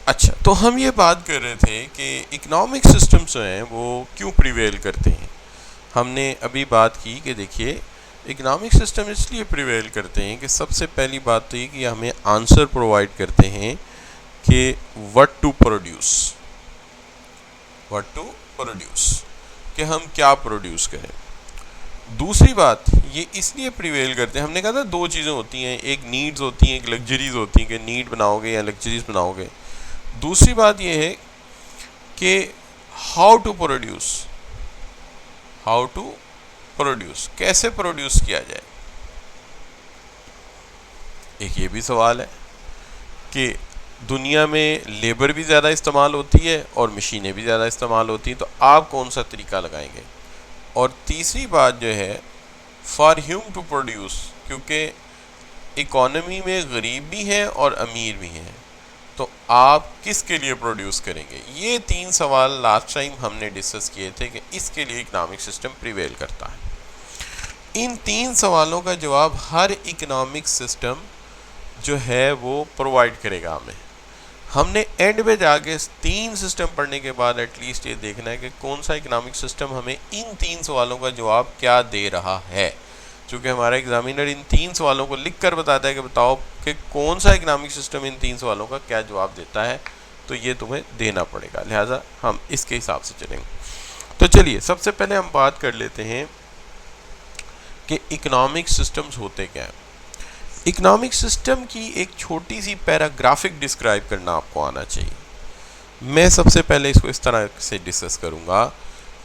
अच्छा, तो हम ये बात कर रहे थे कि इकोनॉमिक सिस्टम्स जो हैं वो क्यों प्रिवेल करते हैं। हमने अभी बात की कि देखिए इकोनॉमिक सिस्टम इसलिए प्रिवेल करते हैं कि सबसे पहली बात तो ये कि हमें आंसर प्रोवाइड करते हैं कि व्हाट टू प्रोड्यूस, कि हम क्या प्रोड्यूस करें। दूसरी बात ये इसलिए प्रिवेल करते हैं, हमने कहा था दो चीज़ें होती हैं, एक नीड्स होती हैं, एक लग्जरीज होती हैं, कि नीड बनाओगे या लग्जरीज बनाओगे। दूसरी बात ये है कि हाउ टू प्रोड्यूस, कैसे प्रोड्यूस किया जाए। एक ये भी सवाल है कि दुनिया में लेबर भी ज़्यादा इस्तेमाल होती है और मशीनें भी ज़्यादा इस्तेमाल होती हैं, तो आप कौन सा तरीका लगाएंगे। और तीसरी बात जो है फॉर ह्यूम टू प्रोड्यूस, क्योंकि इकोनॉमी में गरीब भी हैं और अमीर भी हैं, तो आप किसके लिए प्रोड्यूस करेंगे। ये तीन सवाल लास्ट टाइम हमने डिस्कस किए थे कि इसके लिए इकोनॉमिक सिस्टम प्रिवेल करता है। इन तीन सवालों का जवाब हर इकोनॉमिक सिस्टम जो है वो प्रोवाइड करेगा हमें। हमने एंड में जाके तीन सिस्टम पढ़ने के बाद एटलीस्ट ये देखना है कि कौन सा इकोनॉमिक सिस्टम हमें इन तीन सवालों का जवाब क्या दे रहा है। चूँकि हमारा एग्जामिनर इन तीन सवालों को लिख कर बताता है कि बताओ कि कौन सा इकोनॉमिक सिस्टम इन तीन सवालों का क्या जवाब देता है, तो ये तुम्हें देना पड़ेगा, लिहाजा हम इसके हिसाब से चलेंगे। तो चलिए सबसे पहले हम बात कर लेते हैं कि इकोनॉमिक सिस्टम्स होते क्या हैं। इकोनॉमिक सिस्टम की एक छोटी सी पैराग्राफिक डिस्क्राइब करना आपको आना चाहिए। मैं सबसे पहले इसको इस तरह से डिस्कस करूँगा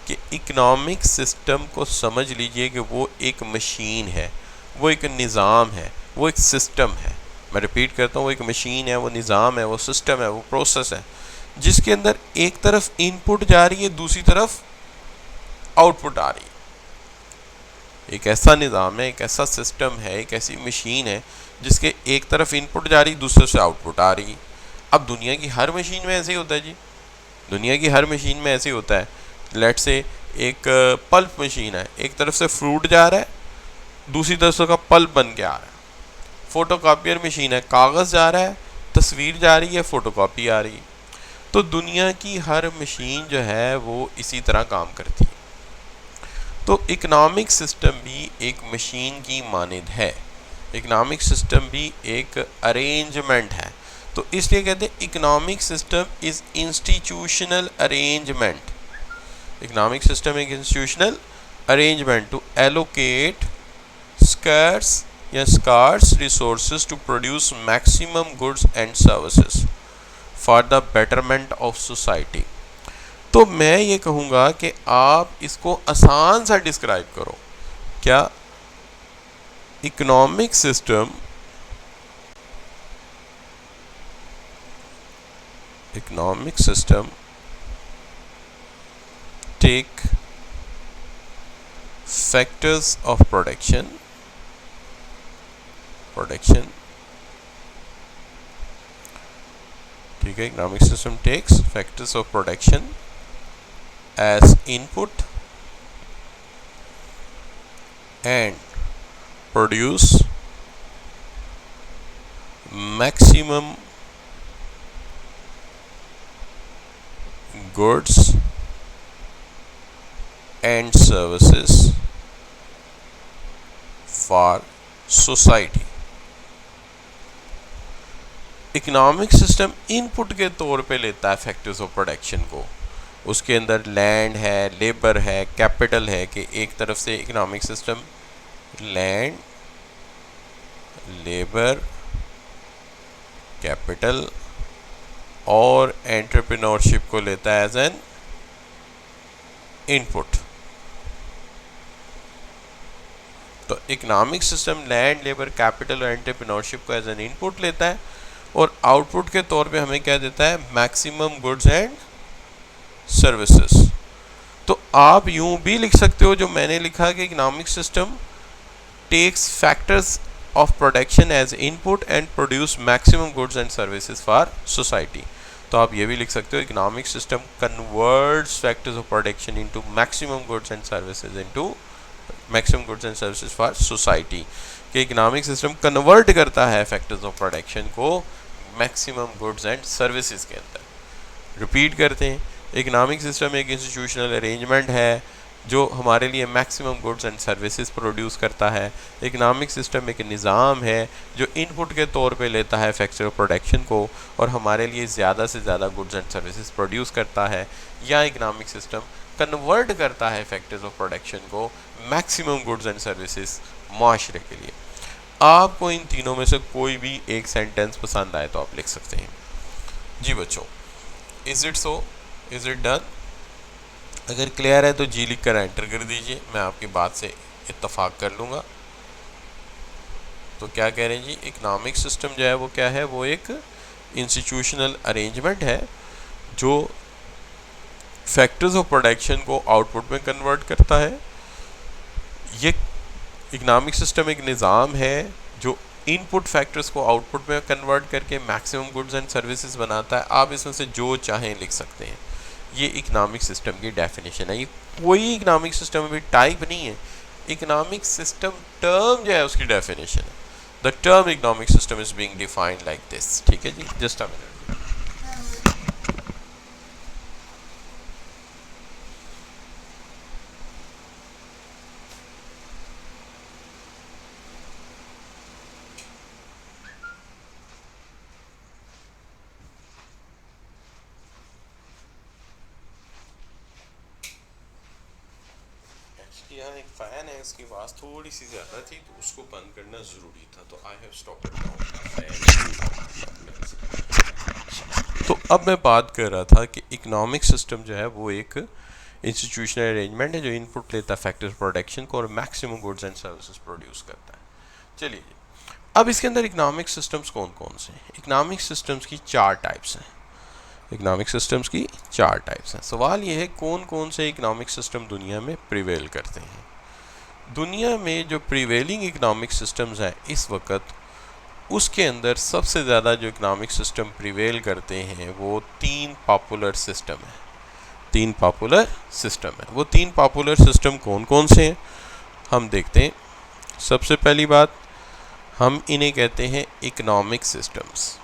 कि इकोनॉमिक सिस्टम को समझ लीजिए कि वो एक मशीन है, वो एक निज़ाम है, वो एक सिस्टम है। मैं रिपीट करता हूँ, वो एक मशीन है, वो निज़ाम है, वो सिस्टम है, वो प्रोसेस है, जिसके अंदर एक तरफ इनपुट जा रही है, दूसरी तरफ आउटपुट आ रही है। एक ऐसा निज़ाम है, एक ऐसा सिस्टम है, एक ऐसी मशीन है जिसके एक तरफ इनपुट जा रही, दूसरे से आउटपुट आ रही। अब दुनिया की हर मशीन में ऐसे ही होता है जी, दुनिया की हर मशीन में ऐसे ही होता है। लेट से एक पल्प मशीन है, एक तरफ से फ्रूट जा रहा है, दूसरी तरफ से का पल्प बन के आ रहा है। फोटोकॉपियर मशीन है, कागज़ जा रहा है, तस्वीर जा रही है, फोटोकॉपी आ रही है। तो दुनिया की हर मशीन जो है वो इसी तरह काम करती है। तो इकोनॉमिक सिस्टम भी एक मशीन की मानद है, इकोनॉमिक सिस्टम भी एक अरेंजमेंट है। तो इसलिए कहते हैं economic system is institutional arrangement. Economic system एक institutional arrangement to allocate scarce resources to produce maximum goods and services for the betterment of society। तो मैं ये कहूँगा कि आप इसको आसान सा डिस्क्राइब करो। क्या economic system take factors of production ठीक है। Economic system takes factors of production as input and produce maximum goods and services for society। Economic system input के तौर पे लेता है फैक्टर्स ऑफ प्रोडक्शन को। उसके अंदर लैंड है, लेबर है, कैपिटल है, कि एक तरफ से economic system land, labour, capital और एंटरप्रेन्योरशिप को लेता है एज एन इनपुट। तो economic system land, labour, capital और एंटरप्रेन्योरशिप को एज एन इनपुट लेता है और आउटपुट के तौर पे हमें क्या देता है, मैक्सिमम गुड्स एंड सर्विसेज। तो आप यूं भी लिख सकते हो जो मैंने लिखा कि economic system takes factors of production as input and produce maximum goods and services for society. तो आप ये भी लिख सकते हो economic system converts factors of production into maximum goods and services into maximum goods and services for society. कि economic system convert करता है फैक्टर्स ऑफ प्रोडक्शन को मैक्सिमम गुड्स एंड सर्विसेज के अंदर। रिपीट करते हैं, इकोनॉमिक सिस्टम एक institutional arrangement है जो हमारे लिए maximum goods and services produce करता है। इकोनॉमिक सिस्टम एक निज़ाम है जो इनपुट के तौर पे लेता है फैक्टर ऑफ प्रोडक्शन को और हमारे लिए ज़्यादा से ज़्यादा गुड्स एंड सर्विसेज प्रोड्यूस करता है, या इकोनॉमिक सिस्टम कन्वर्ट करता है फैक्टर्स ऑफ प्रोडक्शन को मैक्सिमम गुड्स एंड सर्विसेज माशरे के लिए। आपको इन तीनों में से कोई भी एक सेंटेंस पसंद आए तो आप लिख सकते हैं। जी बच्चों, is it so, is it done? अगर क्लियर है तो जी लिख कर एंटर कर दीजिए, मैं आपकी बात से इत्तफाक कर लूँगा। तो क्या कह रहे हैं जी, इकोनॉमिक सिस्टम जो है वो क्या है, वो एक इंस्टीट्यूशनल अरेंजमेंट है जो फैक्टर्स ऑफ प्रोडक्शन को आउटपुट में कन्वर्ट करता है। ये इकोनॉमिक सिस्टम एक निज़ाम है जो इनपुट फैक्टर्स को आउटपुट में कन्वर्ट करके मैक्सिमम गुड्स एंड सर्विसेज बनाता है। आप इसमें से जो चाहें लिख सकते हैं। ये इकोनॉमिक सिस्टम की डेफिनेशन है। ये कोई इकोनॉमिक सिस्टम में भी टाइप नहीं है, इकोनॉमिक सिस्टम टर्म जो है उसकी डेफिनेशन है। The term economic system is being defined like this. ठीक है जी, जस्ट अ मिनट। यहाँ एक फ़ैन है, इसकी आवाज़ थोड़ी सी ज़्यादा थी तो उसको बंद करना ज़रूरी था, तो I have stopped it down fan. तो अब मैं बात कर रहा था कि इकोनॉमिक सिस्टम जो है वो एक इंस्टीट्यूशनल अरेंजमेंट है जो इनपुट लेता है फैक्टर्स प्रोडक्शन को और maximum goods and services produce करता है। चलिए जी, अब इसके अंदर इकोनॉमिक सिस्टम्स कौन कौन से हैं? इकोनॉमिक सिस्टम्स की 4 टाइप्स हैं। इकोनॉमिक सिस्टम्स की 4 टाइप्स हैं। सवाल ये है कौन कौन से इकोनॉमिक सिस्टम दुनिया में प्रिवेल करते हैं। दुनिया में जो प्रिवेलिंग इकोनॉमिक सिस्टम्स हैं इस वक्त, उसके अंदर सबसे ज़्यादा जो इकोनॉमिक सिस्टम प्रिवेल करते हैं वो 3 पॉपुलर सिस्टम है। 3 पॉपुलर सिस्टम है। वो 3 पॉपुलर सिस्टम कौन कौन से हैं हम देखते हैं। सबसे पहली बात, हम इन्हें कहते हैं इकोनॉमिक सिस्टम्स।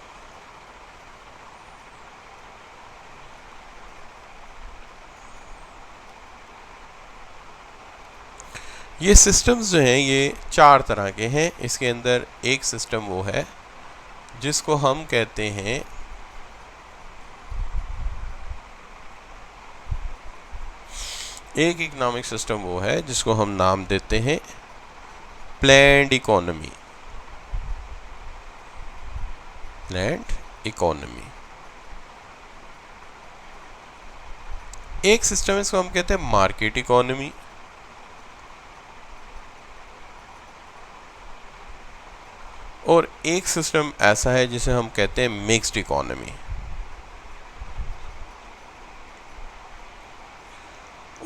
ये सिस्टम्स जो हैं ये 4 तरह के हैं। इसके अंदर एक सिस्टम वो है जिसको हम कहते हैं एक इकोनॉमिक सिस्टम वो है जिसको हम नाम देते हैं प्लैन्ड इकोनॉमी। प्लैन्ड इकोनॉमी एक सिस्टम है, इसको हम कहते हैं मार्केट इकोनॉमी। और एक सिस्टम ऐसा है जिसे हम कहते हैं मिक्स्ड इकोनॉमी।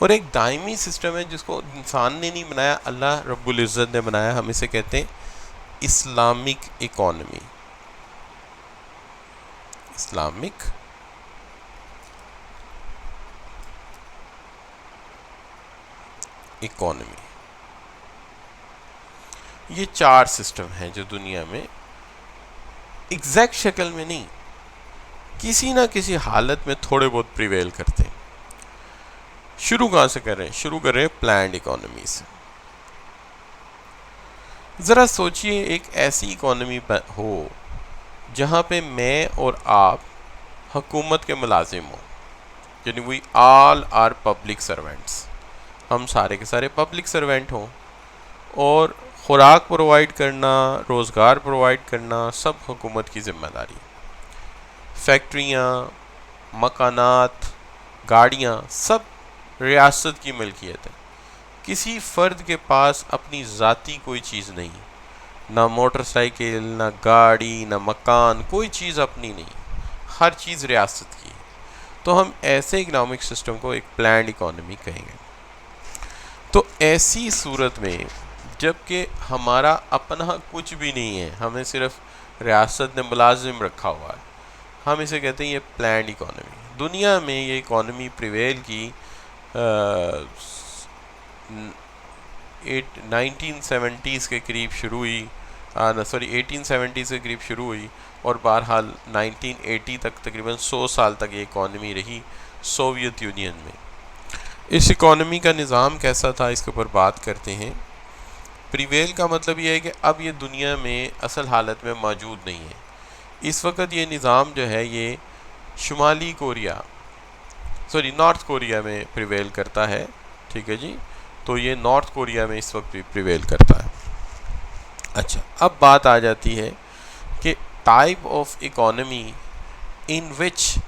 और एक दायमी सिस्टम है जिसको इंसान ने नहीं बनाया, अल्लाह रब्बुल इज़्ज़त ने बनाया। हम इसे कहते हैं इस्लामिक इकोनॉमी। Islamic economy. ये 4 सिस्टम हैं जो दुनिया में एग्जैक्ट शक्ल में नहीं, किसी ना किसी हालत में थोड़े बहुत प्रिवेल करते हैं। शुरू कहाँ से कर रहे हैं? शुरू कर रहे हैं प्लैन्ड इकोनॉमी से। ज़रा सोचिए एक ऐसी इकोनॉमी हो जहाँ पे मैं और आप हुकूमत के मुलाजिम हों, यानी we all are public servants. हम सारे के सारे पब्लिक सर्वेंट हों और खुराक प्रोवाइड करना, रोज़गार प्रोवाइड करना सब हुकूमत की ज़िम्मेदारी। फैक्ट्रियाँ, मकानात, गाड़ियाँ सब रियासत की मिल्कियत है। किसी फ़र्द के पास अपनी ज़ाती कोई चीज़ नहीं, ना मोटरसाइकिल, ना गाड़ी, ना मकान, कोई चीज़ अपनी नहीं, हर चीज़ रियासत की। तो हम ऐसे इकोनॉमिक सिस्टम को एक प्लैन्ड इकोनॉमी कहेंगे। तो ऐसी सूरत में जबकि हमारा अपना कुछ भी नहीं है, हमें सिर्फ रियासत ने मुलाजिम रखा हुआ है, हम इसे कहते हैं ये प्लैन्ड इकोनॉमी। दुनिया में ये इकोनॉमी प्रिवेल की 1970s के करीब शुरू हुई सॉरी 1870 से करीब शुरू हुई और बहरहाल 1980 तक तकरीबन 100 साल तक ये इकॉनमी रही सोवियत यूनियन में। इस इकॉनमी का निज़ाम कैसा था इसके ऊपर बात करते हैं। प्रिवेल का मतलब ये है कि अब ये दुनिया में असल हालत में मौजूद नहीं है। इस वक्त ये निज़ाम जो है ये शुमाली कोरिया नॉर्थ कोरिया में प्रिवेल करता है, ठीक है जी। तो ये नॉर्थ कोरिया में इस वक्त भी प्रिवेल करता है। अच्छा, अब बात आ जाती है कि type of economy in which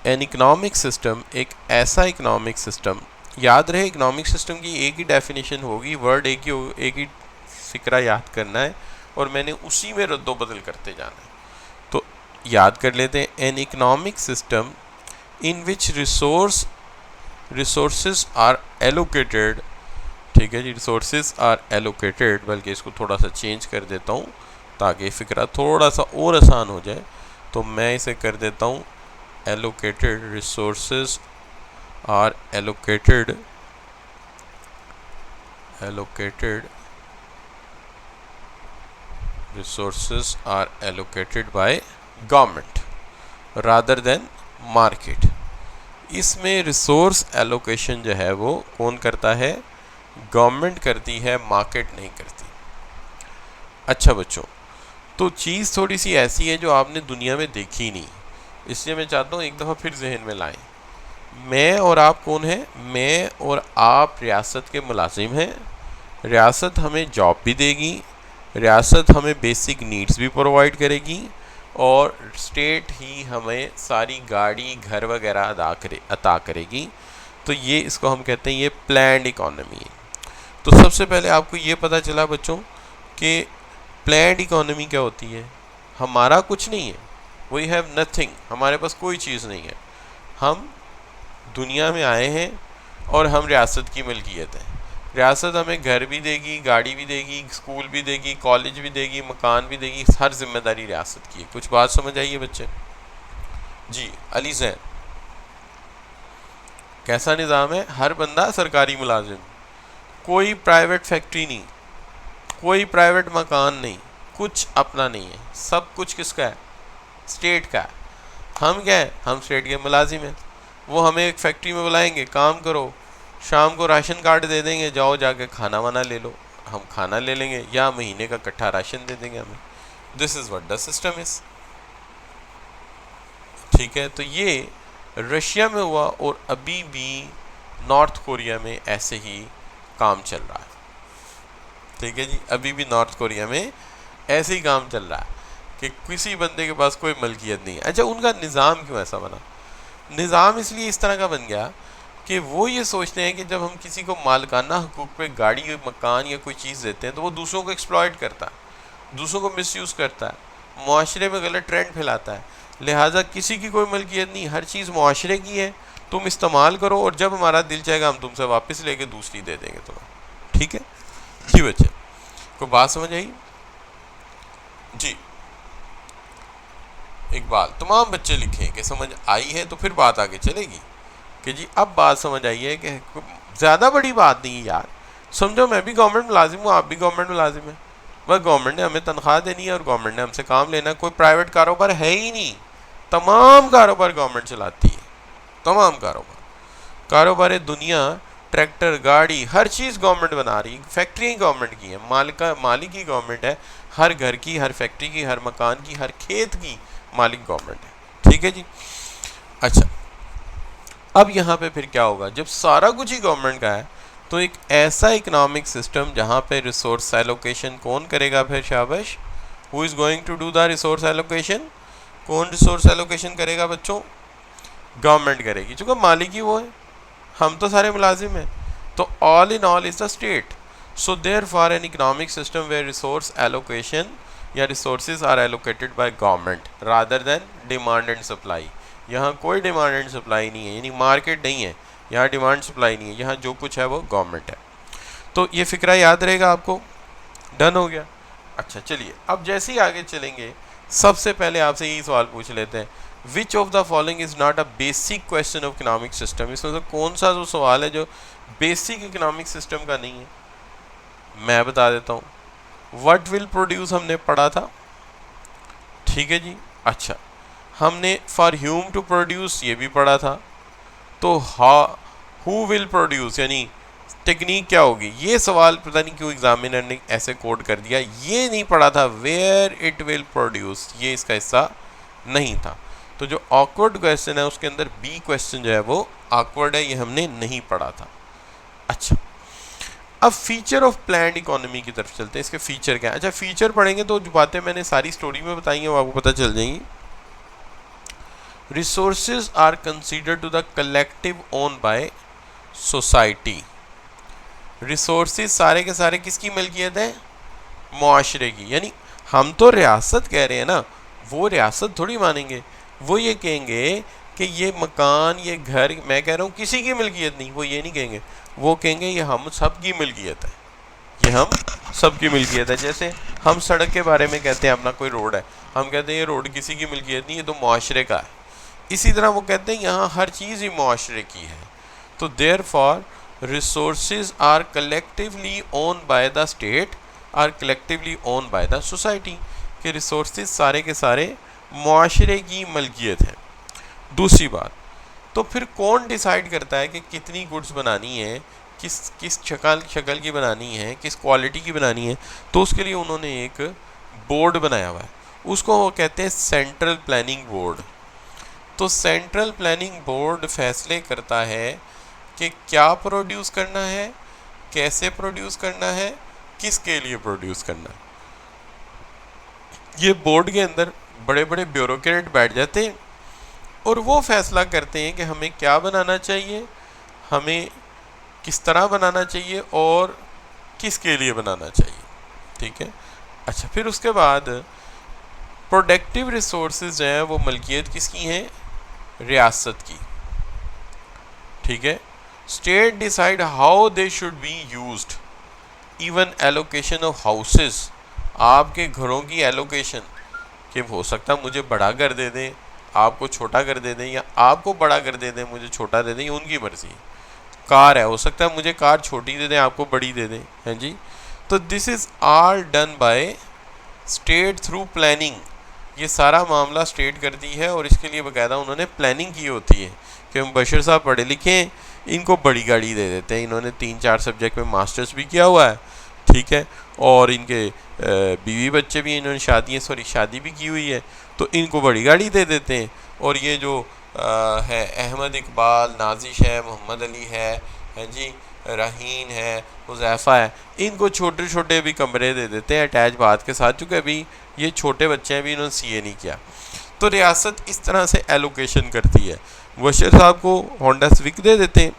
N economic system, एक ऐसा इकोनॉमिक सिस्टम, याद रहे इकोनॉमिक सिस्टम की एक ही डेफिनेशन होगी, वर्ड एक ही फिक्रा याद करना है और मैंने उसी में रद्दो बदल करते जाना है। तो याद कर लेते हैं, an economic system in which resources are allocated, ठीक है जी, रिसोर्सेज आर एलोकेटेड, बल्कि इसको थोड़ा सा चेंज कर देता हूँ ताकि फिक्रा थोड़ा सा और आसान हो जाए। तो मैं इसे कर देता हूँ allocated, resources are allocated resources are allocated by government rather than market। इसमें रिसोर्स एलोकेशन जो है वो कौन करता है? गवर्नमेंट करती है, मार्केट नहीं करती। अच्छा बच्चों, तो चीज़ थोड़ी सी ऐसी है जो आपने दुनिया में देखी नहीं, इसलिए मैं चाहता हूँ एक दफ़ा फिर जहन में लाएं। मैं और आप कौन है? मैं और आप रियासत के मुलाजिम हैं। रियासत हमें जॉब भी देगी, रियासत हमें बेसिक नीड्स भी प्रोवाइड करेगी और स्टेट ही हमें सारी गाड़ी घर वगैरह अता करेगी। तो ये इसको हम कहते हैं ये प्लान्ड इकोनॉमी है। तो सबसे पहले आपको ये पता चला बच्चों कि प्लान्ड इकोनॉमी क्या होती है। हमारा कुछ नहीं है, वी हैव नथिंग, हमारे पास कोई चीज़ नहीं है। हम दुनिया में आए हैं और हम रियासत की मिल्कियत है। रियासत हमें घर भी देगी, गाड़ी भी देगी, स्कूल भी देगी, कॉलेज भी देगी, मकान भी देगी, हर जिम्मेदारी रियासत की है। कुछ बात समझ आइए बच्चे? जी अली जैन, कैसा निज़ाम है? हर बंदा सरकारी मुलाजिम, कोई प्राइवेट फैक्ट्री नहीं, कोई प्राइवेट मकान नहीं, कुछ अपना नहीं है, सब कुछ किसका है? स्टेट का है। हम क्या है? हम स्टेट के मुलाजिम हैं। वो हमें एक फैक्ट्री में बुलाएंगे, काम करो, शाम को राशन कार्ड दे देंगे, जाओ जाके खाना वाना ले लो, हम खाना ले लेंगे या महीने का इकट्ठा राशन दे देंगे हमें। This is what the system is, ठीक है। तो ये रशिया में हुआ और अभी भी नॉर्थ कोरिया में ऐसे ही काम चल रहा है, ठीक है जी। अभी भी नॉर्थ कोरिया में ऐसे ही काम चल रहा है कि किसी बंदे के पास कोई मलकियत नहीं है। अच्छा, उनका निज़ाम क्यों ऐसा बना? निज़ाम इसलिए इस तरह का बन गया कि वो ये सोचते हैं कि जब हम किसी को मालिकाना हकूक़ पे गाड़ी, मकान या कोई चीज़ देते हैं तो वो दूसरों को एक्सप्लॉइट करता है, दूसरों को मिसयूज़ करता है, मुआशरे में गलत ट्रेंड फैलाता है। लिहाजा किसी की कोई मलकियत नहीं, हर चीज़ मुआशरे की है, तुम इस्तेमाल करो और जब हमारा दिल चाहेगा हम तुमसे वापस लेके दूसरी दे देंगे तुम्हें, ठीक है जी बच्चे? कोई बात समझ आई? जी इकबाल, तमाम बच्चे लिखें कि समझ आई है तो फिर बात आगे चलेगी कि जी अब बात समझ आई है कि ज़्यादा बड़ी बात नहीं है यार। समझो मैं भी गवर्नमेंट मुलाजिम हूँ, आप भी गवर्नमेंट मुलाजिम हैं, बस गवर्नमेंट ने हमें तनख्वाह देनी है और गवर्नमेंट ने हमसे काम लेना है। कोई प्राइवेट कारोबार है ही नहीं, तमाम कारोबार गवर्नमेंट चलाती है, तमाम कारोबार दुनिया, ट्रैक्टर, गाड़ी, हर चीज़ गवर्नमेंट बना रही है, फैक्ट्रियाँ गवर्नमेंट की हैं, मालिक ही गवर्नमेंट है, हर घर की, हर फैक्ट्री की, हर मकान की, हर खेत की मालिक गवर्नमेंट है, ठीक है जी। अच्छा, अब यहाँ पे फिर क्या होगा? जब सारा कुछ ही गवर्नमेंट का है तो एक ऐसा इकोनॉमिक सिस्टम जहाँ पे रिसोर्स एलोकेशन कौन करेगा? फिर शाबाश, who is going to do the resource allocation? कौन रिसोर्स एलोकेशन करेगा बच्चों? गवर्नमेंट करेगी, चूँकि मालिक ही वो है, हम तो सारे मुलाजिम हैं। तो all in all is the state. So therefore an economic system where resource allocation या resources are allocated by government rather than demand and supply. यहाँ कोई डिमांड एंड सप्लाई नहीं है, यानी मार्केट नहीं है, यहाँ डिमांड सप्लाई नहीं है, यहाँ जो कुछ है वो गवर्नमेंट है। तो ये फिक्रा याद रहेगा आपको? डन हो गया। अच्छा चलिए, अब जैसे ही आगे चलेंगे सबसे पहले आपसे यही सवाल पूछ लेते हैं, which of the following is not a basic question of economic system? इसमें से कौन सा जो सवाल है जो बेसिक इकोनॉमिक सिस्टम का नहीं है? मैं बता देता हूँ, व्हाट विल प्रोड्यूस हमने पढ़ा था, ठीक है जी। अच्छा, हमने फॉर ह्यूम टू प्रोड्यूस ये भी पढ़ा था। तो हु विल प्रोड्यूस यानी टेक्निक क्या होगी, ये सवाल पता नहीं क्यों एग्जामिनर ने ऐसे कोड कर दिया, ये नहीं पढ़ा था वेयर इट विल प्रोड्यूस, ये इसका हिस्सा नहीं था। तो जो ऑकवर्ड क्वेश्चन है उसके अंदर बी क्वेश्चन जो है वो ऑकवर्ड है, ये हमने नहीं पढ़ा था। अच्छा, अब फीचर ऑफ प्लान्ड इकोनॉमी की तरफ चलते हैं, इसके फीचर क्या है। अच्छा, फीचर पढ़ेंगे तो जो बातें मैंने सारी स्टोरी में बताई हैं वो आपको पता चल जाएंगी। Resources are considered to the collective own by society. Resources सारे के सारे किसकी मिल्कियत है, मुआशरे की। यानी हम तो रियासत कह रहे हैं ना, वो रियासत थोड़ी मानेंगे, वो ये कहेंगे कि ये मकान ये घर, मैं कह रहा हूँ किसी की मिल्कियत नहीं, वो ये नहीं कहेंगे, वो कहेंगे ये हम सब की मिल्कियत है, ये हम सब की मिल्कियत है। जैसे हम सड़क के बारे में कहते हैं, अपना कोई रोड है, हम कहते हैं ये रोड किसी की मिल्कियत नहीं, ये तो मुआशरे का है। इसी तरह वो कहते हैं यहाँ हर चीज़ ही मुआशरे की है। तो therefore resources are collectively owned by the state or collectively owned by the society, कि resources सारे के सारे मुआशरे की मलकियत है। दूसरी बात, तो फिर कौन डिसाइड करता है कि कितनी गुड्स बनानी है, किस शक्ल की बनानी है, किस क्वालिटी की बनानी है। तो उसके लिए उन्होंने एक बोर्ड बनाया हुआ है, उसको वो कहते हैं सेंट्रल प्लानिंग बोर्ड। तो सेंट्रल प्लानिंग बोर्ड फैसले करता है कि क्या प्रोड्यूस करना है, कैसे प्रोड्यूस करना है, किसके लिए प्रोड्यूस करना है। ये बोर्ड के अंदर बड़े बड़े ब्यूरोक्रेट बैठ जाते हैं और वो फैसला करते हैं कि हमें क्या बनाना चाहिए, हमें किस तरह बनाना चाहिए और किसके लिए बनाना चाहिए, ठीक है। अच्छा, फिर उसके बाद प्रोडक्टिव रिसोर्सेज हैं वो मलकियत किसकी हैं, रियासत की, ठीक है। State decide how they should be used, even allocation of houses, आपके घरों की एलोकेशन, कि हो सकता है मुझे बड़ा घर दे दें, आपको छोटा घर दे दें, या आपको बड़ा घर दे दें मुझे छोटा दे दें, ये उनकी मर्जी। कार है, हो सकता है मुझे कार छोटी दे दें, आपको बड़ी दे दें, हैं जी। तो this is all done by state through planning, ये सारा मामला स्टेट करती है और इसके लिए बाकायदा उन्होंने प्लानिंग की होती है कि हम बशीर साहब पढ़े लिखे हैं, इनको बड़ी गाड़ी दे देते हैं, इन्होंने 3-4 सब्जेक्ट में मास्टर्स भी किया हुआ है, ठीक है, और इनके बीवी बच्चे भी, इन्होंने शादी भी की हुई है, तो इनको बड़ी गाड़ी दे देते हैं। और ये जो है अहमद इकबाल, नाजिश है, मोहम्मद अली है जी, रहीन है, हुज़ैफ़ा है, इनको छोटे छोटे भी कमरे दे देते हैं अटैच बाथ के साथ, चूँकि अभी ये छोटे बच्चे हैं, अभी इन्होंने सीए नहीं किया। तो रियासत इस तरह से एलोकेशन करती है। बशीर साहब को होंडा सिविक दे देते हैं,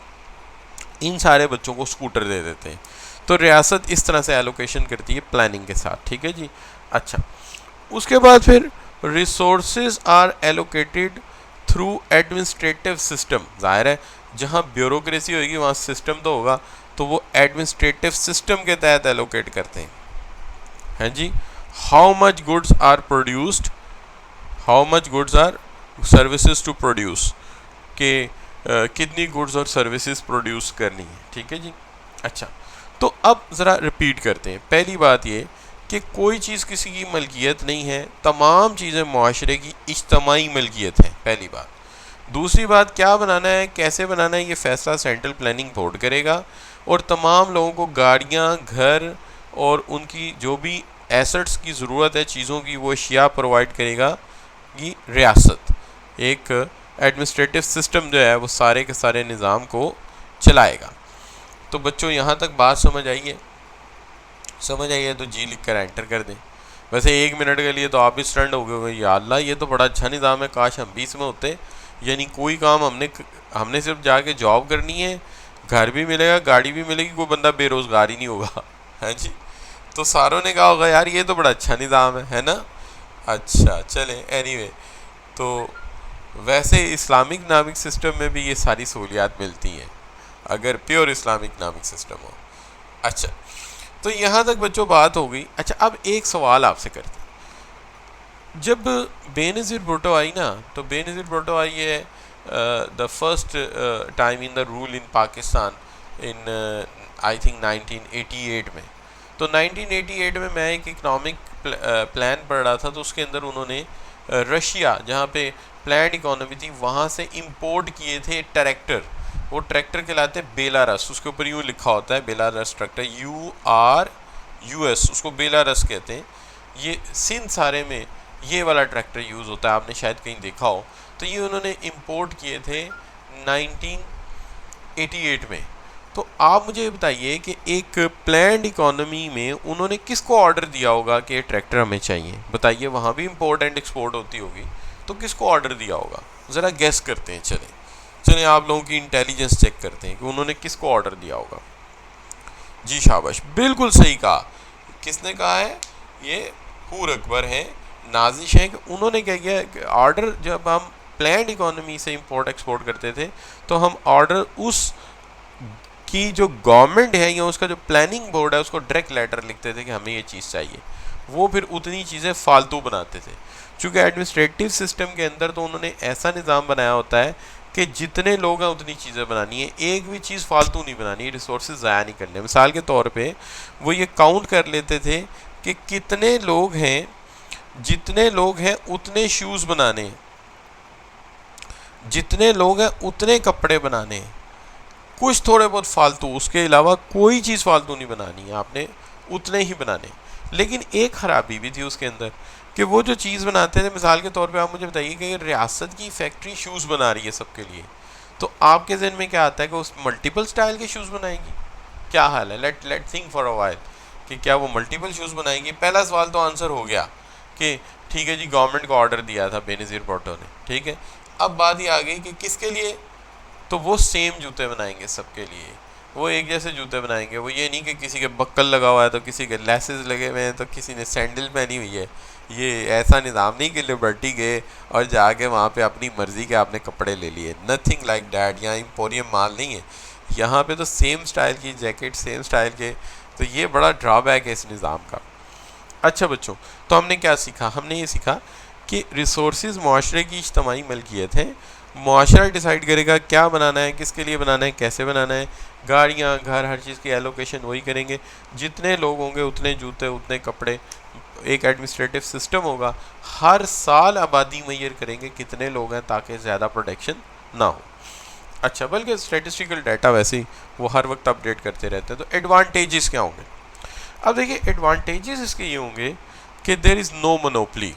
इन सारे बच्चों को स्कूटर दे देते हैं। तो रियासत इस तरह से एलोकेशन करती है प्लानिंग के साथ, ठीक है जी। अच्छा, उसके बाद फिर resources are allocated through administrative system, जाहिर है जहाँ ब्यूरोक्रेसी होगी वहाँ सिस्टम तो होगा, तो वो एडमिनिस्ट्रेटिव सिस्टम के तहत एलोकेट करते हैं जी। How much goods are produced, how much goods are services to produce, के कितनी गुड्स और सर्विसेज प्रोड्यूस करनी है, ठीक है जी। अच्छा, तो अब ज़रा रिपीट करते हैं। पहली बात ये कि कोई चीज़ किसी की मलकियत नहीं है, तमाम चीज़ें मुआशरे की इज्तमाई मलकियत है, पहली बात। दूसरी बात, क्या बनाना है, कैसे बनाना है, ये फैसला सेंट्रल प्लानिंग बोर्ड करेगा, और तमाम लोगों को गाड़ियाँ, घर और उनकी जो भी एसेट्स की ज़रूरत है, चीज़ों की, वो अशिया प्रोवाइड करेगा ये रियासत। एक एडमिनिस्ट्रेटिव सिस्टम जो है वो सारे के सारे निज़ाम को चलाएगा। तो बच्चों यहाँ तक बात समझ आई है? समझ आई है तो जी लिख कर एंटर कर दें। वैसे 1 मिनट के लिए तो आप भी स्टंड हो गए, या अल्लाह ये तो बड़ा अच्छा निज़ाम है, काश हम भी इसमें होते। यानी कोई काम हमने सिर्फ जाके जॉब करनी है, घर भी मिलेगा, गाड़ी भी मिलेगी, कोई बंदा बेरोज़गार ही नहीं होगा, है जी। तो सारों ने कहा होगा यार ये तो बड़ा अच्छा निज़ाम है ना। अच्छा चलें, एनीवे, तो वैसे इस्लामिक इकनॉमिक सिस्टम में भी ये सारी सहूलियात मिलती हैं अगर प्योर इस्लामिक इकनॉमिक सिस्टम हो। अच्छा, तो यहाँ तक बच्चों बात हो गई। अच्छा, अब एक सवाल आपसे करते हैं। जब बेनज़ीर भुट्टो आई ना, तो बेनज़ीर भुट्टो आई है the first time in the rule in Pakistan in I think 1988 में। तो 1988 में मैं एक इकोनॉमिक प्लान पढ़ रहा था, तो उसके अंदर उन्होंने रशिया, जहाँ पे प्लान इकोनॉमी थी, वहाँ से इंपोर्ट किए थे ट्रैक्टर। वो ट्रैक्टर कहलाते हैं बेलारस, उसके ऊपर यूँ लिखा होता है बेलारस ट्रैक्टर, URUS, उसको बेलारस कहते हैं। ये सिंध सारे में ये वाला ट्रैक्टर यूज़ होता है, आपने शायद कहीं देखा हो। तो ये उन्होंने इंपोर्ट किए थे 1988 में। तो आप मुझे बताइए कि एक प्लान्ड इकोनॉमी में उन्होंने किसको ऑर्डर दिया होगा कि ट्रैक्टर हमें चाहिए? बताइए, वहाँ भी इंपोर्ट एंड एक्सपोर्ट होती होगी, तो किसको ऑर्डर दिया होगा? ज़रा गेस करते हैं। चलें आप लोगों की इंटेलिजेंस चेक करते हैं कि उन्होंने किसको ऑर्डर दिया होगा। जी शाबाश, बिल्कुल सही कहा। किसने कहा है? ये हूर अकबर हैं, नाजिश हैं, कि उन्होंने क्या किया, ऑर्डर जब हम प्लान्ड इकोनॉमी से इंपोर्ट एक्सपोर्ट करते थे तो हम ऑर्डर उस की जो गवर्नमेंट है या उसका जो प्लानिंग बोर्ड है उसको डायरेक्ट लेटर लिखते थे कि हमें ये चीज़ चाहिए। वो फिर उतनी चीज़ें फालतू बनाते थे। चूँकि एडमिनिस्ट्रेटिव सिस्टम के अंदर तो उन्होंने ऐसा निज़ाम बनाया होता है कि जितने लोग हैं उतनी चीज़ें बनानी है, एक भी चीज़ फालतू नहीं बनानी, रिसोर्सेज ज़ाया नहीं करने। मिसाल के तौर पे वो ये काउंट कर लेते थे कि कितने लोग हैं, जितने लोग हैं उतने शूज़ बनाने, जितने लोग हैं उतने कपड़े बनाने, कुछ थोड़े बहुत फालतू, उसके अलावा कोई चीज़ फालतू नहीं बनानी है, आपने उतने ही बनाने। लेकिन एक खराबी भी थी उसके अंदर कि वो जो चीज़ बनाते थे, मिसाल के तौर पे आप मुझे बताइए कि रियासत की फैक्ट्री शूज़ बना रही है सबके लिए, तो आपके जहन में क्या आता है कि उस मल्टीपल स्टाइल के शूज़ बनाएगी? क्या हाल है? Let think for a while कि क्या वो मल्टीपल शूज़ बनाएगी। पहला सवाल तो आंसर हो गया कि ठीक है जी, गवर्नमेंट को ऑर्डर दिया था बेनज़ीर भुट्टो ने, ठीक है। अब बात ही आ गई कि किसके लिए, तो वो सेम जूते बनाएंगे सबके लिए, वो एक जैसे जूते बनाएंगे। वो ये नहीं कि किसी के बक्कल लगा हुआ है तो किसी के लेसेस लगे हुए हैं तो किसी ने सैंडल पहनी हुई है। ये ऐसा निज़ाम नहीं कि लिबर्टी गए और जाके वहाँ पे अपनी मर्ज़ी के आपने कपड़े ले लिए, नथिंग लाइक डैट। यहाँ इम्पोरियम माल नहीं है, यहाँ पे तो सेम स्टाइल की जैकेट, सेम स्टाइल के। तो ये बड़ा ड्रॉबैक है इस निज़ाम का। अच्छा बच्चों, तो हमने क्या सीखा? हमने ये सीखा कि रिसोर्सेज माशरे की इज्तमाई मलकियत है। माशरा डिसाइड करेगा क्या बनाना है, किसके लिए बनाना है, कैसे बनाना है। गाड़ियाँ, घर, हर चीज़ की एलोकेशन वही करेंगे। जितने लोग होंगे उतने जूते, उतने कपड़े। एक एडमिनिस्ट्रेटिव सिस्टम होगा, हर साल आबादी मैयर करेंगे कितने लोग हैं ताकि ज़्यादा प्रोडक्शन ना हो। अच्छा, बल्कि स्टैटिस्टिकल डाटा वैसे ही वो हर वक्त अपडेट करते रहते हैं। तो एडवांटेजेस क्या होंगे? अब देखिए, एडवांटेजेस इसके ये होंगे कि देयर इज़ नो मोनोपली,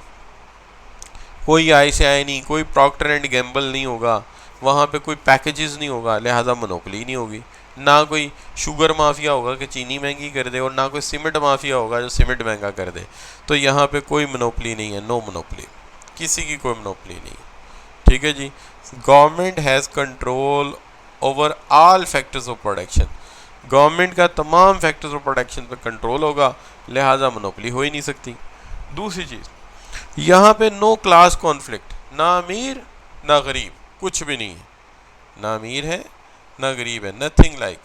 कोई ICI नहीं, कोई प्रॉक्टर एंड गैम्बल नहीं होगा, वहाँ पे कोई पैकेजेस नहीं होगा, लिहाजा मोनोपली नहीं होगी। ना कोई शुगर माफिया होगा कि चीनी महंगी कर दे, और ना कोई सीमेंट माफिया होगा जो सीमेंट महंगा कर दे। तो यहाँ पे कोई मोनोपली नहीं है, नो मोनोपली, किसी की कोई मोनोपली नहीं है, ठीक है जी। Government has control over all factors of production, government का तमाम फैक्टर्स ऑफ प्रोडक्शन पर कंट्रोल होगा, लिहाजा मोनोपली हो ही नहीं सकती। दूसरी चीज़, यहाँ पे नो क्लास कॉन्फ्लिक्ट, ना अमीर ना गरीब, कुछ भी नहीं है, ना अमीर है ना गरीब है, nothing like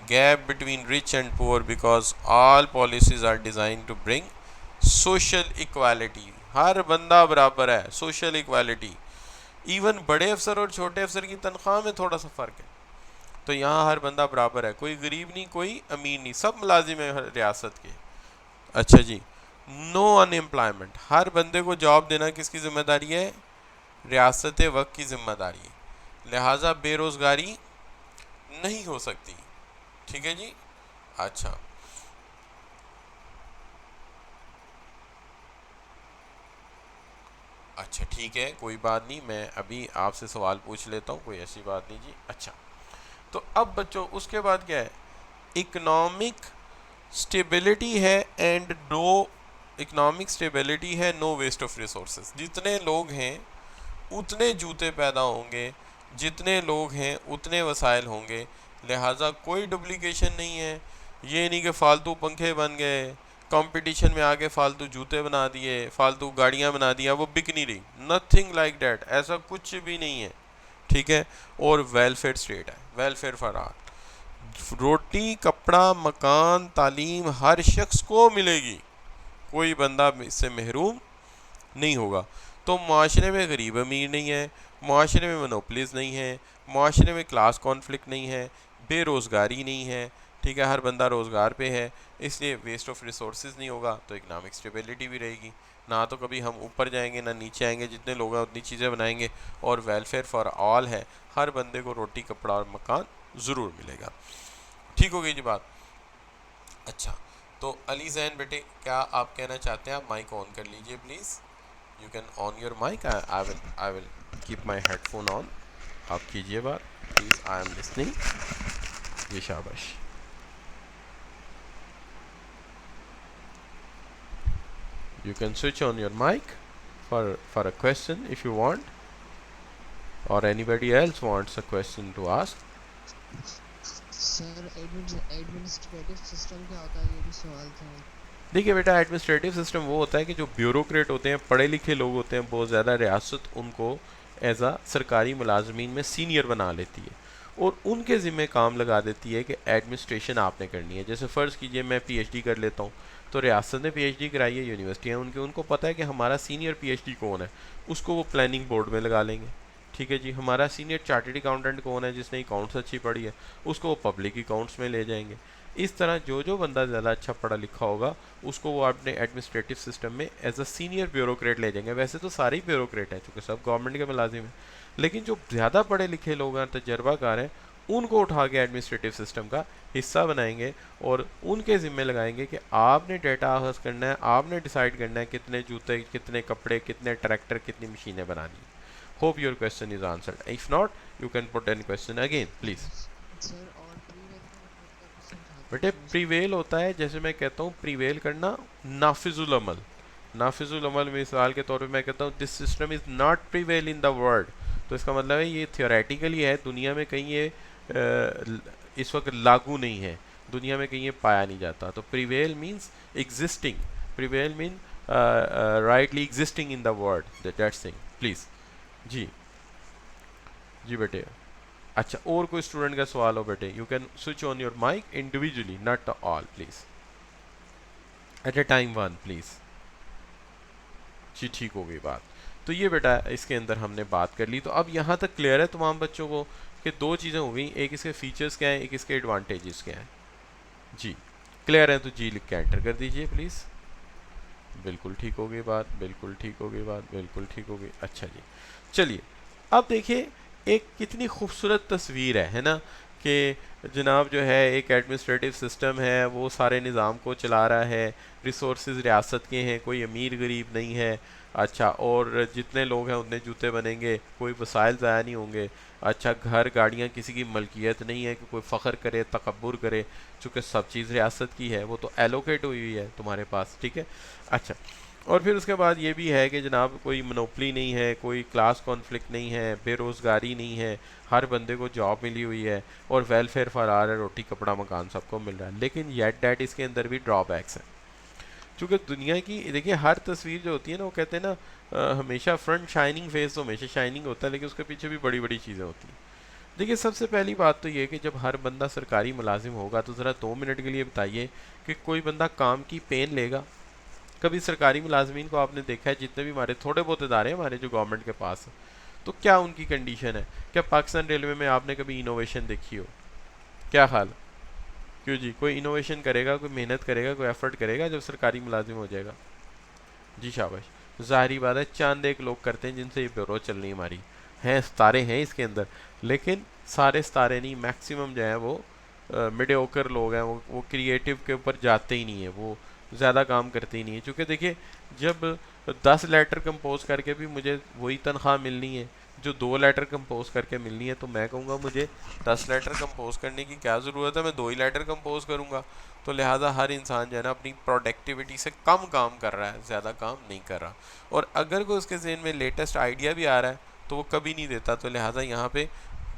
gap between rich and poor, because all policies are design to bring social equality, हर बंदा बराबर है, सोशल इक्वालिटी। इवन बड़े अफसर और छोटे अफसर की तनख्वाह में थोड़ा सा फ़र्क है, तो यहाँ हर बंदा बराबर है, कोई गरीब नहीं, कोई अमीर नहीं, सब मुलाजिम है रियासत के। अच्छा जी, नो अनएम्प्लॉयमेंट, हर बंदे को जॉब देना किसकी जिम्मेदारी है? रियासत वक्त की जिम्मेदारी है, लिहाजा बेरोज़गारी नहीं हो सकती, ठीक है जी। अच्छा, अच्छा ठीक है, कोई बात नहीं, मैं अभी आपसे सवाल पूछ लेता हूँ, कोई ऐसी बात नहीं जी। अच्छा, तो अब बच्चों उसके बाद क्या है? इकोनॉमिक स्टेबिलिटी है एंड नो, इकोनॉमिक स्टेबिलिटी है, नो वेस्ट ऑफ रिसोर्सेज। जितने लोग हैं उतने जूते पैदा होंगे, जितने लोग हैं उतने वसाइल होंगे, लिहाजा कोई डुप्लीकेशन नहीं है। ये नहीं कि फालतू पंखे बन गए, कंपटीशन में आके फालतू जूते बना दिए, फालतू गाड़ियाँ बना दिया, वो बिक नहीं रही, नथिंग लाइक डैट, ऐसा कुछ भी नहीं है, ठीक है। और वेलफेयर स्टेट है, वेलफेयर फॉर ऑल, रोटी, कपड़ा, मकान, तालीम हर शख्स को मिलेगी, कोई बंदा इससे महरूम नहीं होगा। तो माशरे में गरीब अमीर नहीं है, माशरे में मोनोपलीज नहीं है, माशरे में क्लास कॉन्फ्लिक्ट नहीं है, बेरोज़गारी नहीं है, ठीक है, हर बंदा रोज़गार पे है, इसलिए वेस्ट ऑफ रिसोर्सेज नहीं होगा, तो इकनॉमिक स्टेबिलिटी भी रहेगी। ना तो कभी हम ऊपर जाएंगे ना नीचे आएंगे, जितने लोग हैं उतनी चीज़ें बनाएंगे, और वेलफेयर फॉर ऑल है, हर बंदे को रोटी कपड़ा और मकान ज़रूर मिलेगा। ठीक हो गई जी बात। अच्छा, तो अली जैन बेटे, क्या आप कहना चाहते हैं? आप माइक ऑन कर लीजिए please. You can on your mic. I will keep my headphone on. आप कीजिए बात प्लीज़, आई एम लिसनिंग। जी शाबाश। You can switch on your mic for a question if you want, or anybody else wants a question to ask. Sir administrative system क्या होता है, ये भी सवाल था। देखिए बेटा, एडमिनिस्ट्रेटिव सिस्टम वो होता है कि जो ब्यूरोक्रेट होते हैं, पढ़े लिखे लोग होते हैं बहुत ज़्यादा, रियासत उनको एज आ सरकारी मुलाजमीन में सीनियर बना लेती है और उनके ज़िम्मे काम लगा देती है कि एडमिनिस्ट्रेशन आपने करनी है। जैसे फ़र्ज़ कीजिए मैं पीएचडी कर लेता हूँ, तो रियासत ने पीएचडी कराई है, यूनिवर्सिटी है उनको पता है कि हमारा सीनियर पीएचडी कौन है, उसको वो प्लानिंग बोर्ड में लगा लेंगे। ठीक है जी, हमारा सीनियर चार्टर्ड अकाउंटेंट कौन है, जिसने अकाउंट्स अच्छी पढ़ी है, उसको वो पब्लिक अकाउंट्स में ले जाएंगे। इस तरह जो जो बंदा ज़्यादा अच्छा पढ़ा लिखा होगा उसको वो अपने एडमिनिस्ट्रेटिव सिस्टम में एज अ सीनियर ब्यूरोक्रेट ले जाएंगे। वैसे तो सारे ही ब्यूरोक्रेट हैं चूँकि सब गवर्नमेंट के मुलाजिम हैं, लेकिन जो ज़्यादा पढ़े लिखे लोग हैं, तजर्बाकार हैं, उनको उठा के एडमिनिस्ट्रेटिव सिस्टम का हिस्सा बनाएंगे और उनके ज़िम्मे लगाएंगे कि आपने डेटा हासिल करना है, आपने डिसाइड करना है कितने जूते, कितने कपड़े, कितने ट्रैक्टर, कितनी मशीनें बनानी। Hope your question is answered. If not, you can put any question again please. Sir और प्रीवेल का मतलब क्या, कुछ समझाते बेटे, हैं इसमें सर? प्रीवेल होता है, जैसे मैं कहता हूँ प्रीवेल करना, नाफिजुल अमल। नाफिजुल अमल मिसाल के तौर पे मैं कहता हूँ this system is not prevail in the world, तो इसका मतलब है ये थियोरेटिकली है, दुनिया में कहीं ये इस वक्त लागू नहीं है, दुनिया में कहीं ये पाया नहीं जाता। तो prevail means existing, prevail mean rightly existing in the world, that's thing please. जी जी बेटे। अच्छा, और कोई स्टूडेंट का सवाल हो बेटे, you can switch on your mic individually, not all please, at a time one please. जी ठीक हो गई बात। तो ये बेटा इसके अंदर हमने बात कर ली। तो अब यहाँ तक क्लियर है तमाम बच्चों को कि दो चीज़ें हो गई, एक इसके फीचर्स क्या हैं, एक इसके एडवांटेजेस क्या हैं। जी क्लियर है, तो जी लिख के एंटर कर दीजिए प्लीज़। बिल्कुल ठीक हो गई बात, बिल्कुल ठीक हो गई बात, बिल्कुल ठीक हो गई। अच्छा जी, चलिए अब देखिए एक कितनी खूबसूरत तस्वीर है ना, कि जनाब जो है एक एडमिनिस्ट्रेटिव सिस्टम है, वो सारे निज़ाम को चला रहा है, रिसोर्सेज रियासत के हैं, कोई अमीर गरीब नहीं है। अच्छा, और जितने लोग हैं उतने जूते बनेंगे, कोई वसाइल ज़ाया नहीं होंगे। अच्छा, घर गाड़ियाँ किसी की मलकियत नहीं है कि कोई फ़ख्र करे, तकब्बुर करे, चूँकि सब चीज़ रियासत की है, वो तो एलोकेट हुई हुई है तुम्हारे पास। ठीक है, अच्छा, और फिर उसके बाद ये भी है कि जनाब कोई मोनोपली नहीं है, कोई क्लास कॉन्फ्लिक्ट नहीं है, बेरोज़गारी नहीं है, हर बंदे को जॉब मिली हुई है, और वेलफेयर फॉर ऑल है, रोटी कपड़ा मकान सबको मिल रहा है। लेकिन येट डैट इसके अंदर भी ड्रॉबैक्स हैं, क्योंकि दुनिया की देखिए हर तस्वीर जो होती है ना, वो कहते हैं ना हमेशा फ्रंट शाइनिंग फेस तो हमेशा शाइनिंग होता है, लेकिन उसके पीछे भी बड़ी बड़ी चीज़ें होती हैं। देखिए सबसे पहली बात तो ये कि जब हर बंदा सरकारी मुलाजिम होगा, तो ज़रा 2 मिनट के लिए बताइए कि कोई बंदा काम की पेन लेगा? कभी सरकारी मुलाजमीन को आपने देखा है, जितने भी हमारे थोड़े बहुत इदारे हैं हमारे जो गवर्नमेंट के पास है, तो क्या उनकी कंडीशन है? क्या पाकिस्तान रेलवे में आपने कभी इनोवेशन देखी हो? क्या हाल? क्यों जी, कोई इनोवेशन करेगा, कोई मेहनत करेगा, कोई एफर्ट करेगा जब सरकारी मुलाजिम हो जाएगा? जी शाबाश। ज़ाहिरी बात है चंद एक लोग करते हैं जिनसे ये ब्यूरो चल रही हमारी, हैं सितारे हैं इसके अंदर, लेकिन सारे सितारे नहीं, मैक्सिमम जो है वो मीडियोकर लोग हैं, वो क्रिएटिव के ऊपर जाते ही नहीं है, वो ज़्यादा काम करते ही नहीं है। क्योंकि देखिए जब 10 लेटर कंपोज करके भी मुझे वही तनख्वाह मिलनी है जो 2 लेटर कंपोज करके मिलनी है, तो मैं कहूँगा मुझे 10 लेटर कंपोज करने की क्या ज़रूरत है, मैं 2 ही लेटर कंपोज करूँगा। तो लिहाजा हर इंसान जो है ना अपनी प्रोडक्टिविटी से कम काम कर रहा है, ज़्यादा काम नहीं कर रहा। और अगर कोई उसके जहन में लेटेस्ट आइडिया भी आ रहा है तो वो कभी नहीं देता। तो लिहाजा यहाँ पे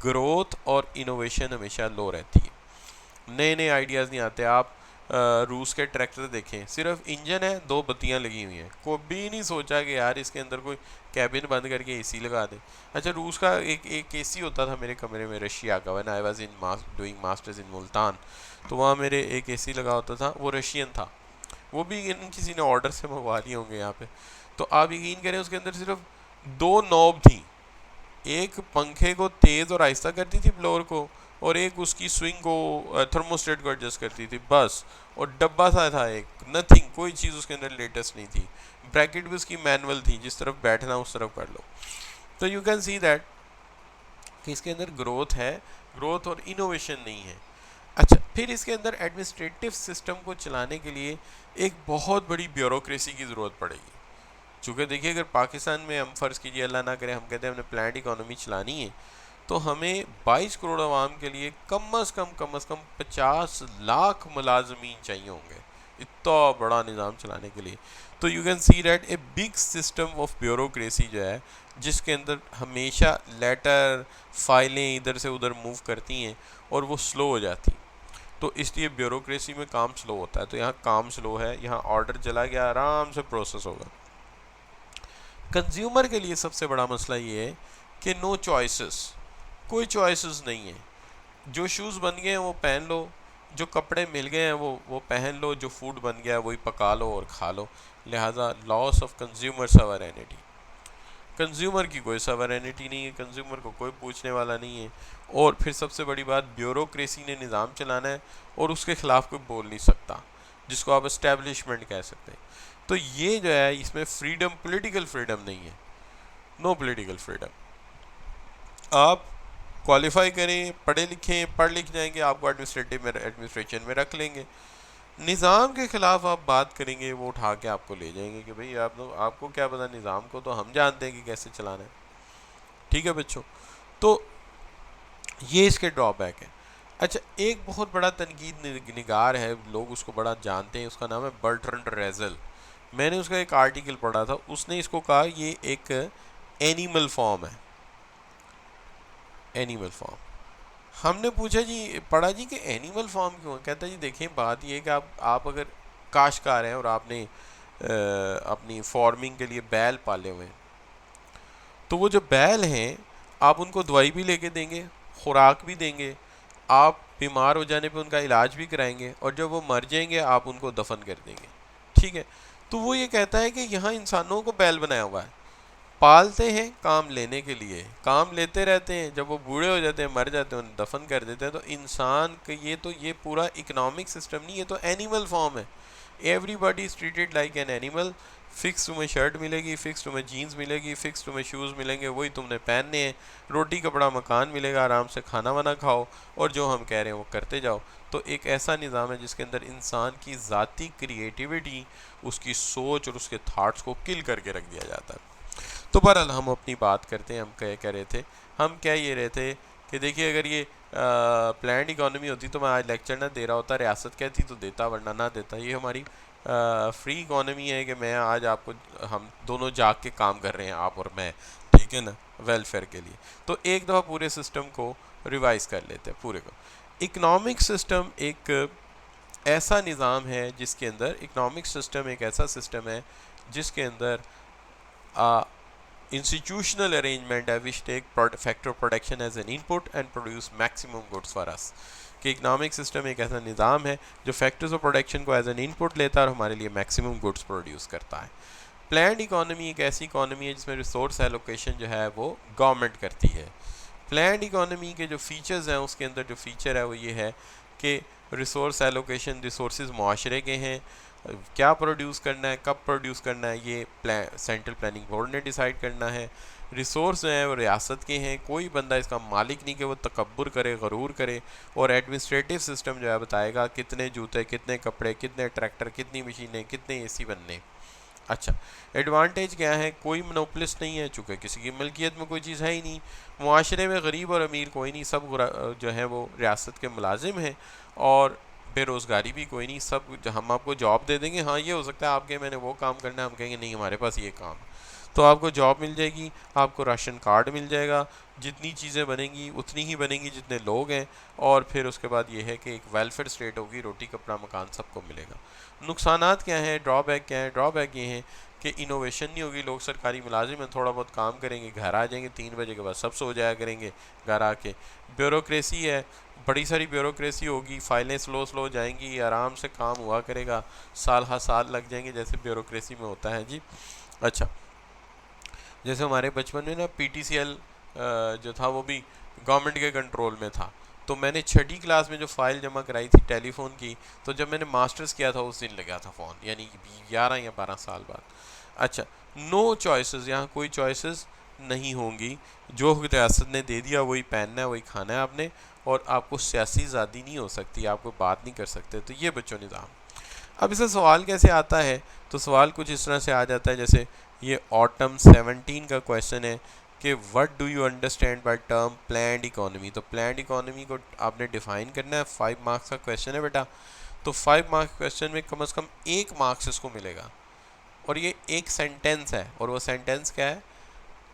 ग्रोथ और इनोवेशन हमेशा लो रहती है, नए नए आइडियाज़ नहीं आते। आप रूस के ट्रैक्टर देखें, सिर्फ इंजन है, 2 बत्तियां लगी हुई हैं, कभी नहीं सोचा कि यार इसके अंदर कोई कैबिन बंद करके एसी लगा दे। अच्छा, रूस का एक एसी होता था मेरे कमरे में, रशिया का, when I was in doing masters in Multan, तो वहाँ मेरे एक एसी लगा होता था, वो रशियन था, वो भी इन किसी ने ऑर्डर से मंगवा लिए होंगे यहाँ पे। तो आप यकीन करें उसके अंदर सिर्फ 2 नॉब थी, एक पंखे को तेज़ और आहिस्ता करती थी ब्लोअर को, और एक उसकी स्विंग को थर्मोस्टेट को एडजस्ट करती थी बस। और डब्बा सा था एक, नथिंग, कोई चीज़ उसके अंदर लेटेस्ट नहीं थी। ब्रैकेट भी उसकी मैनुअल थी, जिस तरफ बैठना उस तरफ कर लो। तो यू कैन सी दैट कि इसके अंदर ग्रोथ है, ग्रोथ और इनोवेशन नहीं है। अच्छा, फिर इसके अंदर एडमिनिस्ट्रेटिव सिस्टम को चलाने के लिए एक बहुत बड़ी ब्यूरोक्रेसी की ज़रूरत पड़ेगी। चूँकि देखिए, अगर पाकिस्तान में हम फ़र्ज़ कीजिए, अल्लाह ना करे, हम कहते हैं हमने प्लान्ड इकोनॉमी चलानी है, तो हमें 22 करोड़ आवाम के लिए कम अज़ कम 50 लाख मुलाजमीन चाहिए होंगे इतना बड़ा निज़ाम चलाने के लिए। तो you can see that a big system of bureaucracy जो है, जिसके अंदर हमेशा लेटर फाइलें इधर से उधर मूव करती हैं और वो स्लो हो जाती। तो इसलिए ब्यूरोक्रेसी में काम स्लो होता है। तो यहाँ काम स्लो है, यहाँ ऑर्डर चला गया, आराम से प्रोसेस होगा। कंज्यूमर के लिए सबसे बड़ा मसला ये है कि नो चॉइसेस, कोई चॉइसेस नहीं है। जो शूज़ बन गए हैं वो पहन लो, जो कपड़े मिल गए हैं वो पहन लो, जो फूड बन गया है वही पका लो और खा लो। लिहाजा loss of consumer sovereignty, consumer की कोई सवरेनिटी नहीं है, कंज्यूमर को कोई पूछने वाला नहीं है। और फिर सबसे बड़ी बात, ब्यूरोक्रेसी ने निज़ाम चलाना है और उसके ख़िलाफ़ कोई बोल नहीं सकता, जिसको आप एस्टेब्लिशमेंट कह सकते हैं। तो ये जो है, इसमें फ्रीडम, पॉलिटिकल फ्रीडम नहीं है, नो पॉलिटिकल फ्रीडम। आप क्वालिफाई करें, पढ़े लिखें, पढ़ लिख जाएंगे, आपको एडमिनिस्ट्रेशन में रख लेंगे। निज़ाम के ख़िलाफ़ आप बात करेंगे, वो उठा के आपको ले जाएंगे कि भाई आपको क्या पता, निज़ाम को तो हम जानते हैं कि कैसे चलाना है। ठीक है बच्चों, तो ये इसके ड्रॉबैक है। अच्छा, एक बहुत बड़ा तनकीद निगार है, लोग उसको बड़ा जानते हैं, उसका नाम है बर्ट्रंड रेजल। मैंने उसका एक आर्टिकल पढ़ा था, उसने इसको कहा ये एक एनिमल फॉर्म है, एनिमल फॉर्म। हमने पूछा जी, पढ़ा जी कि एनिमल फॉर्म क्यों है? कहता जी देखें, बात ये है कि आप अगर काश्तकार हैं और आपने अपनी फार्मिंग के लिए बैल पाले हुए हैं, तो वो जो बैल हैं, आप उनको दवाई भी लेके देंगे, खुराक भी देंगे, आप बीमार हो जाने पे उनका इलाज भी कराएंगे, और जब वो मर जाएंगे आप उनको दफन कर देंगे। ठीक है, तो वो ये कहता है कि यहाँ इंसानों को बैल बनाया हुआ है, पालते हैं काम लेने के लिए, काम लेते रहते हैं, जब वो बूढ़े हो जाते हैं, मर जाते हैं, उन्हें दफन कर देते हैं। तो इंसान का ये पूरा इकोनॉमिक सिस्टम नहीं, ये तो एनिमल फॉर्म है। Everybody is treated like an animal. Fix तुम्हें शर्ट मिलेगी, फिक्स तुम्हें जीन्स मिलेगी, फिक्स तुम्हें शूज़ मिलेंगे, वही तुमने पहनने हैं, रोटी कपड़ा मकान मिलेगा, आराम से खाना वाना खाओ और जो हम कह रहे हैं वो करते जाओ। तो एक ऐसा निज़ाम है जिसके अंदर इंसान की ज़ाती क्रिएटिविटी, उसकी सोच और उसके थाट्स को किल करके रख दिया जाता है। तो बहरहाल हम अपनी बात करते हैं, हम कह रहे थे, हम कह ये रहे थे कि देखिए, अगर ये प्लान्ड इकोनॉमी होती तो मैं आज लेक्चर ना दे रहा होता, रियासत कहती तो देता, वरना ना देता। ये हमारी फ्री इकोनॉमी है कि मैं आज आपको, हम दोनों जाग के काम कर रहे हैं, आप और मैं, ठीक है ना, वेलफेयर के लिए। तो एक दफ़ा पूरे सिस्टम को रिवाइज कर लेते हैं पूरे को। इकोनॉमिक सिस्टम एक ऐसा निज़ाम है जिसके अंदर, इकोनॉमिक सिस्टम एक ऐसा सिस्टम है जिसके अंदर institutional arrangement है which take factor production as an input and produce maximum goods for us। कि इकोनॉमिक सिस्टम एक ऐसा निज़ाम है जो फैक्टर्स ऑफ प्रोडक्शन को एज एन इनपुट लेता है और हमारे लिए मैक्सिमम गुड्स प्रोड्यूस करता है। प्लान्ड इकोनॉमी एक ऐसी इकोनॉमी है जिसमें रिसोर्स एलोकेशन जो है वो गवर्नमेंट करती है। प्लान्ड इकोनॉमी के जो फीचर्स हैं, उसके अंदर जो फीचर है वो ये है कि रिसोर्स एलोकेशन, रिसोर्स माशरे के हैं, क्या प्रोड्यूस करना है, कब प्रोड्यूस करना है, ये सेंट्रल प्लानिंग बोर्ड ने डिसाइड करना है। रिसोर्स जो हैं वो रियासत के हैं, कोई बंदा इसका मालिक नहीं कि वो तकब्बुर करे, गरूर करे। और एडमिनिस्ट्रेटिव सिस्टम जो है बताएगा कितने जूते, कितने कपड़े, कितने ट्रैक्टर, कितनी मशीनें, कितने एसी बनने। अच्छा, एडवांटेज क्या है? कोई मोनोपोलिस्ट नहीं है, चूँकि किसी की मलकियत में कोई चीज़ है ही नहीं। मुआशरे में गरीब और अमीर कोई नहीं, सब जो है वो रियासत के मुलाजिम हैं। और बेरोज़गारी भी कोई नहीं, सब हम आपको जॉब दे देंगे। हाँ, ये हो सकता है आपके मैंने वो काम करना है, हम कहेंगे नहीं हमारे पास ये काम, तो आपको जॉब मिल जाएगी, आपको राशन कार्ड मिल जाएगा, जितनी चीज़ें बनेंगी उतनी ही बनेंगी जितने लोग हैं। और फिर उसके बाद ये है कि एक वेलफेयर स्टेट होगी, रोटी कपड़ा मकान सबको मिलेगा। नुकसानात क्या हैं, ड्रॉबैक क्या है? ड्रॉबैक ये हैं कि इनोवेशन नहीं होगी, लोग सरकारी मुलाजिम हैं, थोड़ा बहुत काम करेंगे, घर आ जाएंगे, 3 बजे के बाद सब सो जाया करेंगे घर आके। ब्यूरोक्रेसी है, बड़ी सारी ब्यूरोक्रेसी होगी, फाइलें स्लो जाएंगी, आराम से काम हुआ करेगा, साल हर साल लग जाएंगे जैसे ब्यूरोक्रेसी में होता है जी। अच्छा, जैसे हमारे बचपन में ना PTCL जो था वो भी गवर्नमेंट के कंट्रोल में था, तो मैंने छठी क्लास में जो फाइल जमा कराई थी टेलीफोन की, तो जब मैंने मास्टर्स किया था उस दिन लगा था फ़ोन, यानी 11 या 12 साल बाद। अच्छा, नो चॉइसेस, यहाँ कोई चॉइसेस नहीं होंगी, जो रियासत ने दे दिया वही पहनना है, वही खाना है आपने, और आपको सियासी आज़ादी नहीं हो सकती, आपको बात नहीं कर सकते। तो ये बच्चों निज़ाम। अब इसका सवाल कैसे आता है, तो सवाल कुछ इस तरह से आ जाता है, जैसे ये ऑटम 17 का क्वेश्चन है कि what do you understand by term planned economy. तो प्लान्ड इकोनॉमी को आपने डिफाइन करना है, 5 मार्क्स का क्वेश्चन है बेटा। तो 5 मार्क्स क्वेश्चन में कम से कम 1 मार्क्स इसको मिलेगा, और ये एक सेंटेंस है, और वो सेंटेंस क्या है,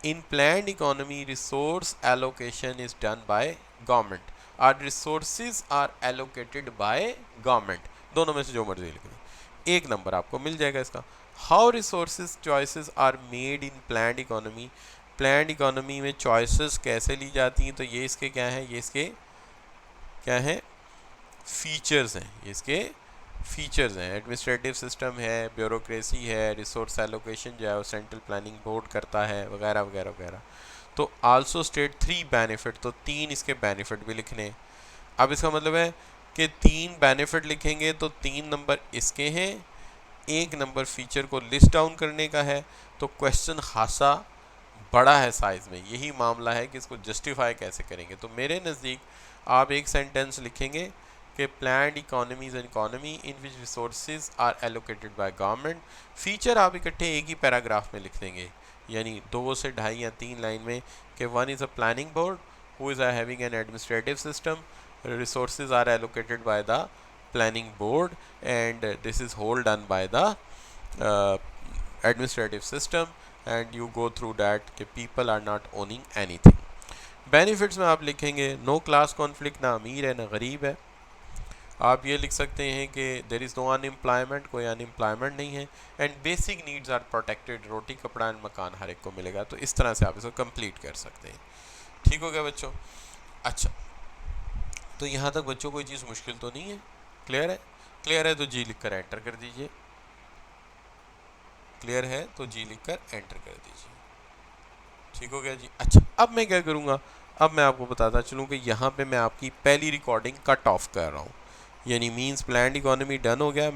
in planned economy resource allocation is done by government, or resources are allocated by government, दोनों में से जो मर्जी लिख लें, 1 नंबर आपको मिल जाएगा इसका। How resources choices are made in planned economy, planned economy में चॉइसेस कैसे ली जाती हैं, तो ये इसके क्या है, ये इसके क्या है, फीचर्स हैं, ये इसके फीचर्स हैं। एडमिनिस्ट्रेटिव सिस्टम है, ब्यूरोक्रेसी है, रिसोर्स एलोकेशन जो है वो सेंट्रल प्लानिंग बोर्ड करता है, वगैरह वगैरह वगैरह। तो आल्सो स्टेट 3 बेनिफिट, तो 3 इसके बेनिफिट भी लिखने हैं। अब इसका मतलब है कि 3 बेनिफिट लिखेंगे तो 3 नंबर इसके हैं, 1 नंबर फीचर को लिस्ट डाउन करने का है। तो क्वेश्चन खासा बड़ा है साइज़ में, यही मामला है कि इसको जस्टिफाई कैसे करेंगे। तो मेरे नज़दीक आप एक सेंटेंस लिखेंगे कि planned economies an economy in which resources are allocated by government. Feature आप इकट्ठे एक ही पैराग्राफ में लिख देंगे, यानी 2 से 2.5 या 3 लाइन में, कि one is a planning board who is having an administrative system, resources are allocated by the planning board, and this is whole done by the uh, administrative system, and you go through that कि people are not owning anything। benefits में आप लिखेंगे no class conflict, ना अमीर है ना गरीब है। आप ये लिख सकते हैं कि देर इज़ नो अनएम्प्लॉयमेंट, कोई अनएम्प्लॉयमेंट नहीं है, and basic needs are protected, roti kapda and मकान हर एक को मिलेगा। तो इस तरह से आप इसको कंप्लीट कर सकते हैं। ठीक हो गया बच्चों? अच्छा, तो यहाँ तक बच्चों कोई चीज़ मुश्किल तो नहीं है, क्लियर है? क्लियर है तो जी लिख कर एंटर कर दीजिए, क्लियर है तो जी लिख कर एंटर कर दीजिए। ठीक हो गया जी? अच्छा, अब मैं क्या करूँगा, अब मैं आपको बताता चलूँ कि यहाँ पे मैं आपकी पहली रिकॉर्डिंग कट ऑफ कर रहा हूँ, यानी मींस प्लान्ड इकोनॉमी डन हो गया।